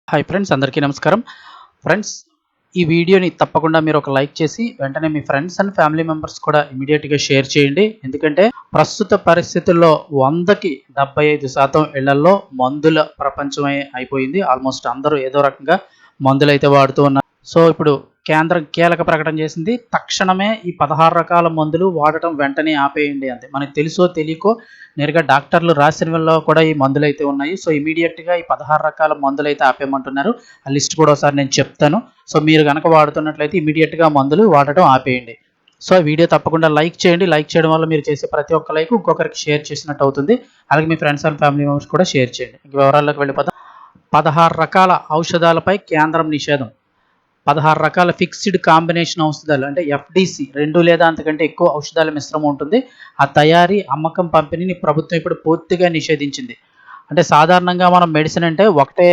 Hi friends, అందరికీ నమస్కారం. Friends, ఈ వీడియోని తప్పకుండా మీరు ఒక లైక్ చేసి వెంటనే మీ ఫ్రెండ్స్ అండ్ ఫ్యామిలీ మెంబర్స్ కూడా ఇమీడియట్గా షేర్ చేయండి. ఎందుకంటే ప్రస్తుత పరిస్థితుల్లో 100కి 75% ఇళ్లలో మందుల ప్రపంచమే అయిపోయింది. ఆల్మోస్ట్ అందరూ ఏదో రకంగా మందులు అయితే వాడుతూ ఉన్నారు. సో ఇప్పుడు కేంద్రం కీలక ప్రకటన చేసింది, తక్షణమే ఈ 16 రకాల మందులు వాడటం వెంటనే ఆపేయండి అంతే. మనకు తెలుసో తెలియకో నేరుగా డాక్టర్లు రాసినలో కూడా ఈ మందులు అయితే ఉన్నాయి. సో ఇమీడియట్గా ఈ 16 రకాల మందులు అయితే ఆపేయమంటున్నారు. ఆ లిస్ట్ కూడా ఒకసారి నేను చెప్తాను. సో మీరు కనుక వాడుతున్నట్లయితే ఇమీడియట్గా మందులు వాడటం ఆపేయండి. సో వీడియో తప్పకుండా లైక్ చేయండి. లైక్ చేయడం వల్ల మీరు చేసే ప్రతి ఒక్క లైక్ ఇంకొకరికి షేర్ చేసినట్టు అవుతుంది. అలాగే మీ ఫ్రెండ్స్ అండ్ ఫ్యామిలీ మెంబర్స్ కూడా షేర్ చేయండి. ఇంక వివరాల్లోకి వెళ్ళిపోతాం. 16 రకాల ఔషధాలపై కేంద్రం నిషేధం. 16 రకాల ఫిక్స్డ్ కాంబినేషన్ ఔషధాలు అంటే ఎఫ్డిసి, 2 లేదా అంతకంటే ఎక్కువ ఔషధాల మిశ్రమం ఉంటుంది. ఆ తయారీ, అమ్మకం, పంపిణీని ప్రభుత్వం ఇప్పుడు పూర్తిగా నిషేధించింది. అంటే సాధారణంగా మనం మెడిసిన్ అంటే ఒకటే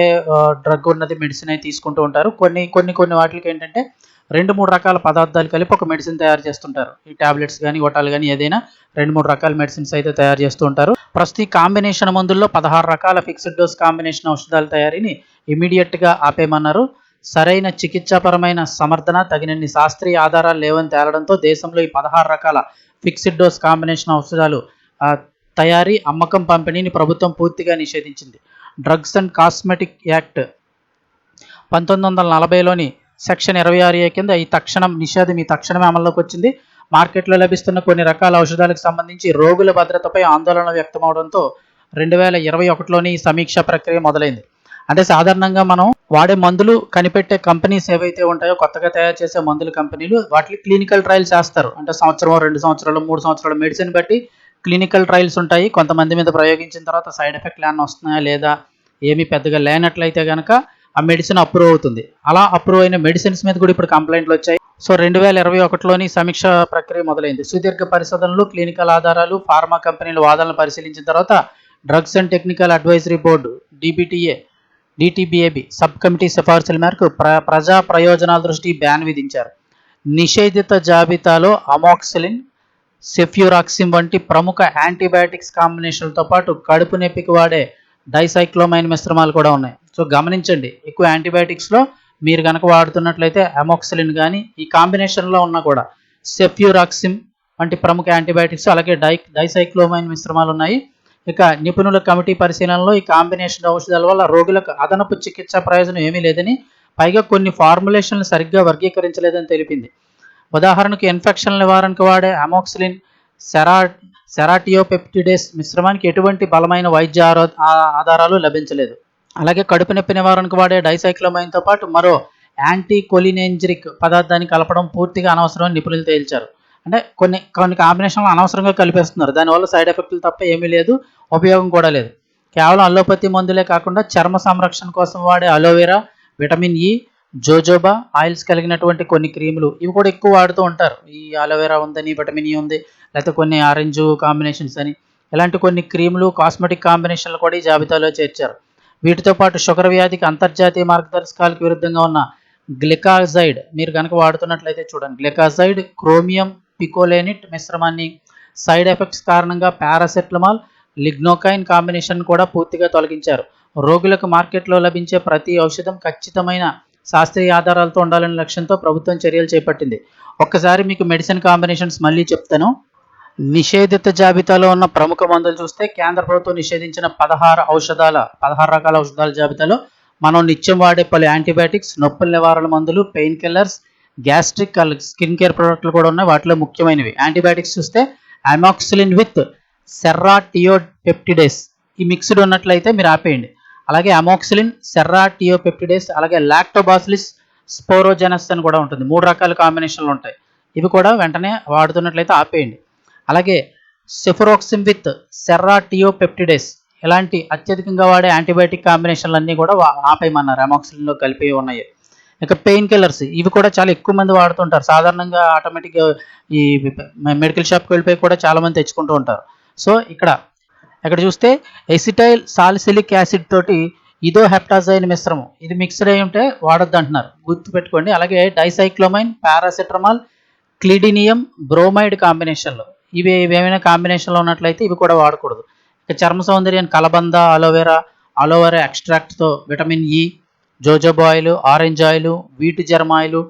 డ్రగ్ ఉన్నది మెడిసిన్ అయితే తీసుకుంటూ ఉంటారు. కొన్ని వాటికి ఏంటంటే 2-3 రకాల పదార్థాలు కలిపి ఒక మెడిసిన్ తయారు చేస్తుంటారు. ఈ టాబ్లెట్స్ కానీ గొట్టాలు కానీ ఏదైనా 2-3 రకాల మెడిసిన్స్ అయితే తయారు చేస్తూ ఉంటారు. ప్రస్తుతం ఈ కాంబినేషన్ మందుల్లో 16 రకాల ఫిక్స్డ్ డోస్ కాంబినేషన్ ఔషధాల తయారీని ఇమీడియట్గా ఆపేయమన్నారు. సరైన చికిత్సాపరమైన సమర్థన, తగినన్ని శాస్త్రీయ ఆధారాలు లేవని తేలడంతో దేశంలో ఈ 16 రకాల ఫిక్స్డ్ డోస్ కాంబినేషన్ ఔషధాలు తయారీ, అమ్మకం, పంపిణీని ప్రభుత్వం పూర్తిగా నిషేధించింది. డ్రగ్స్ అండ్ కాస్మెటిక్ యాక్ట్ 1940లోని సెక్షన్ 26A కింద ఈ తక్షణమే అమల్లోకి వచ్చింది. మార్కెట్లో లభిస్తున్న కొన్ని రకాల ఔషధాలకు సంబంధించి రోగుల భద్రతపై ఆందోళన వ్యక్తమవడంతో 2021లోని ఈ సమీక్ష ప్రక్రియ మొదలైంది. అంటే సాధారణంగా మనం వాడే మందులు కనిపెట్టే కంపెనీస్ ఏవైతే ఉంటాయో, కొత్తగా తయారు చేసే మందుల కంపెనీలు, వాటికి క్లినికల్ ట్రయల్స్ చేస్తారు. అంటే సంవత్సరం, 2 సంవత్సరాలు, 3 సంవత్సరాలు మెడిసిన్ బట్టి క్లినికల్ ట్రయల్స్ ఉంటాయి. కొంతమంది మీద ప్రయోగించిన తర్వాత సైడ్ ఎఫెక్ట్లు ఏమైనా వస్తున్నాయా లేదా ఏమీ పెద్దగా లేనట్లయితే కనుక ఆ మెడిసిన్ అప్రూవ్ అవుతుంది. అలా అప్రూవ్ అయిన మెడిసిన్స్ మీద కూడా ఇప్పుడు కంప్లైంట్లు వచ్చాయి. సో 2021లోని సమీక్ష ప్రక్రియ మొదలైంది. సుదీర్ఘ పరిశోధనలు, క్లినికల్ ఆధారాలు, ఫార్మా కంపెనీల వాదనలు పరిశీలించిన తర్వాత drugs and technical advisory board DTBAB sub committee సిఫార్సుల మేరకు ప్రజా ప్రయోజనాల దృష్టి బ్యాన్ విధించారు. నిషేధిత జాబితాలో అమాక్సిలిన్, సెఫ్యూరాక్సిమ్ వంటి ప్రముఖ యాంటీబయాటిక్స్ కాంబినేషన్లతో పాటు కడుపు నొప్పికి వాడే డైసైక్లోమైన్ మిశ్రమాలు కూడా ఉన్నాయి. సో గమనించండి, ఎక్కువ యాంటీబయాటిక్స్లో మీరు కనుక వాడుతున్నట్లయితే అమాక్సిలిన్ కానీ ఈ కాంబినేషన్లో ఉన్నా కూడా సెఫ్యూరాక్సిమ్ వంటి ప్రముఖ యాంటీబయాటిక్స్, అలాగే డైసైక్లోమైన్ మిశ్రమాలు ఉన్నాయి. ఇక నిపుణుల కమిటీ పరిశీలనలో ఈ కాంబినేషన్ ఔషధాల వల్ల రోగులకు అదనపు చికిత్సా ప్రయోజనం ఏమీ లేదని, పైగా కొన్ని ఫార్ములేషన్లు సరిగ్గా వర్గీకరించలేదని తెలిపింది. ఉదాహరణకు ఇన్ఫెక్షన్ నివారణకు వాడే అమాక్సిలిన్ సెరాటియోపెప్టిడేస్ మిశ్రమానికి ఎటువంటి బలమైన వైద్య ఆధారాలు లభించలేదు. అలాగే కడుపు నొప్పి నివారణకు వాడే డైసైక్లోమైన్తో పాటు మరో యాంటీకోలినెంజరిక్ పదార్థాన్ని కలపడం పూర్తిగా అనవసరం నిపుణులు తేల్చారు. అంటే కొన్ని కాంబినేషన్లు అనవసరంగా కలిపేస్తున్నారు. దానివల్ల సైడ్ ఎఫెక్ట్లు తప్ప ఏమీ లేదు, ఉపయోగం కూడా లేదు. కేవలం అల్లోపతి మందులే కాకుండా చర్మ సంరక్షణ కోసం వాడే aloe vera, vitamin E, jojoba oils కలిగినటువంటి కొన్ని క్రీములు, ఇవి కూడా ఎక్కువ వాడుతూ ఉంటారు. ఈ అలోవెరా ఉందని, విటమిన్ ఇ ఉంది, లేకపోతే కొన్ని ఆరెంజ్ కాంబినేషన్స్ అని, ఇలాంటి కొన్ని క్రీములు, కాస్మెటిక్ కాంబినేషన్లు కూడా ఈ జాబితాలో చేర్చారు. వీటితో పాటు షుగర్ వ్యాధికి అంతర్జాతీయ మార్గదర్శకాలకు విరుద్ధంగా ఉన్న గ్లికాజైడ్ మీరు కనుక వాడుతున్నట్లయితే చూడండి, గ్లికాజైడ్, క్రోమియం పికోలేనిట్ మిశ్రమాన్ని సైడ్ ఎఫెక్ట్స్ కారణంగా పారాసెటమాల్, లిగ్నోకైన్ కాంబినేషన్ కూడా పూర్తిగా తొలగించారు. రోగులకు మార్కెట్లో లభించే ప్రతి ఔషధం ఖచ్చితమైన శాస్త్రీయ ఆధారాలతో ఉండాలనే లక్ష్యంతో ప్రభుత్వం చర్యలు చేపట్టింది. ఒక్కసారి మీకు మెడిసిన్ కాంబినేషన్స్ మళ్ళీ చెప్తాను. నిషేధిత జాబితాలో ఉన్న ప్రముఖ మందులు చూస్తే కేంద్ర ప్రభుత్వం నిషేధించిన 16 రకాల ఔషధాల జాబితాలో మనం నిత్యం వాడే పలు యాంటీబయాటిక్స్, నొప్పుల నివారణ మందులు, pain killers, gastric, skin care ప్రోడక్ట్లు కూడా ఉన్నాయి. వాటిలో ముఖ్యమైనవి యాంటీబయాటిక్స్ చూస్తే అమాక్సిలిన్ విత్ సెర్రాటియోపెప్టిడేస్ ఈ మిక్స్డ్ ఉన్నట్లయితే మీరు ఆపేయండి. అలాగే అమాక్సిలిన్, సెర్రాటియోపెప్టిడేస్, అలాగే లాక్టోబాసిలిస్ స్పోరోజెనస్ అని కూడా ఉంటుంది. 3 రకాల కాంబినేషన్లు ఉంటాయి. ఇవి కూడా వెంటనే వాడుతున్నట్లయితే ఆపేయండి. అలాగే సెఫ్యూరాక్సిమ్ విత్ సెర్రాటియోపెప్టిడేస్ ఇలాంటి అత్యధికంగా వాడే యాంటీబయాటిక్ కాంబినేషన్లు అన్నీ కూడా ఆపేయమన్నారు. అమాక్సిలిన్లో కలిపి ఉన్నాయి. ఇక పెయిన్ కిల్లర్స్, ఇవి కూడా చాలా ఎక్కువ మంది వాడుతుంటారు. సాధారణంగా ఆటోమేటిక్గా ఈ మెడికల్ షాప్కి వెళ్ళిపోయి కూడా చాలామంది తెచ్చుకుంటూ ఉంటారు. సో ఇక్కడ చూస్తే ఎసిటైల్ సాలిసిలిక్ యాసిడ్ తోటి ఇదోహెప్టాజైన్ మిశ్రమం, ఇది మిక్స్డ్ అయి ఉంటే వాడొద్దు అంటున్నారు, గుర్తుపెట్టుకోండి. అలాగే డైసైక్లోమైన్, పారాసెటమాల్, క్లిడినియం బ్రోమైడ్ కాంబినేషన్లో ఇవి ఏమైనా కాంబినేషన్లో ఉన్నట్లయితే ఇవి కూడా వాడకూడదు. ఇక చర్మ సౌందర్యాన్ని కలబంద, అలోవెరా ఎక్స్ట్రాక్ట్తో vitamin E, jojoba oil, orange oil, wheat germ oil,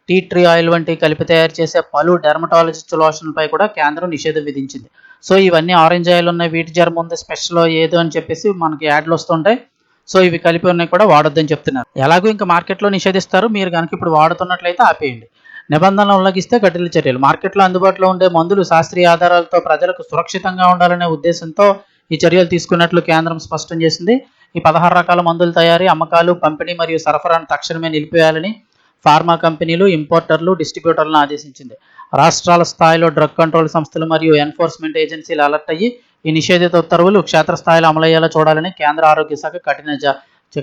tea tree oil వంటి కలిపి తయారు చేసే పలు డెర్మటాలజిస్ట్ లోషన్లపై కూడా కేంద్రం నిషేధం విధించింది. సో ఇవన్నీ ఆరెంజ్ ఆయిల్ ఉన్నాయి, వీట్ జెర్మ్ ఉంది, స్పెషల్ ఏదో అని చెప్పేసి మనకి యాడ్లు వస్తుంటాయి. సో ఇవి కలిపి ఉన్నాయి కూడా వాడొద్దని చెప్తున్నారు. ఎలాగో ఇంకా మార్కెట్లో నిషేధిస్తారు, మీరు కనుక ఇప్పుడు వాడుతున్నట్లయితే ఆపేయండి. నిబంధనలు ఉల్లంఘిస్తే కఠిన చర్యలు. మార్కెట్లో అందుబాటులో ఉండే మందులు శాస్త్రీయ ఆధారాలతో ప్రజలకు సురక్షితంగా ఉండాలనే ఉద్దేశంతో ఈ చర్యలు తీసుకున్నట్లు కేంద్రం స్పష్టం చేసింది. ఈ 16 రకాల మందుల తయారీ, అమ్మకాలు, పంపిణీ మరియు సరఫరాను తక్షణమే నిలిపివేయాలని ఫార్మా కంపెనీలు, ఇంపోర్టర్లు, డిస్ట్రిబ్యూటర్లను ఆదేశించింది. రాష్ట్రాల స్థాయిలో డ్రగ్ కంట్రోల్ సంస్థలు మరియు ఎన్ఫోర్స్మెంట్ ఏజెన్సీలు అలర్ట్ అయ్యి ఈ నిషేధిత ఉత్తర్వులు క్షేత్రస్థాయిలో అమలయ్యేలా చూడాలని కేంద్ర ఆరోగ్య శాఖ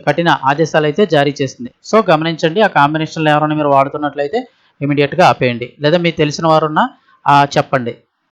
కఠిన ఆదేశాలు అయితే జారీ చేసింది. సో గమనించండి, ఆ కాంబినేషన్లో ఎవరైనా మీరు వాడుతున్నట్లయితే ఇమీడియట్గా ఆపేయండి, లేదా మీకు తెలిసిన వారున్నా చెప్పండి.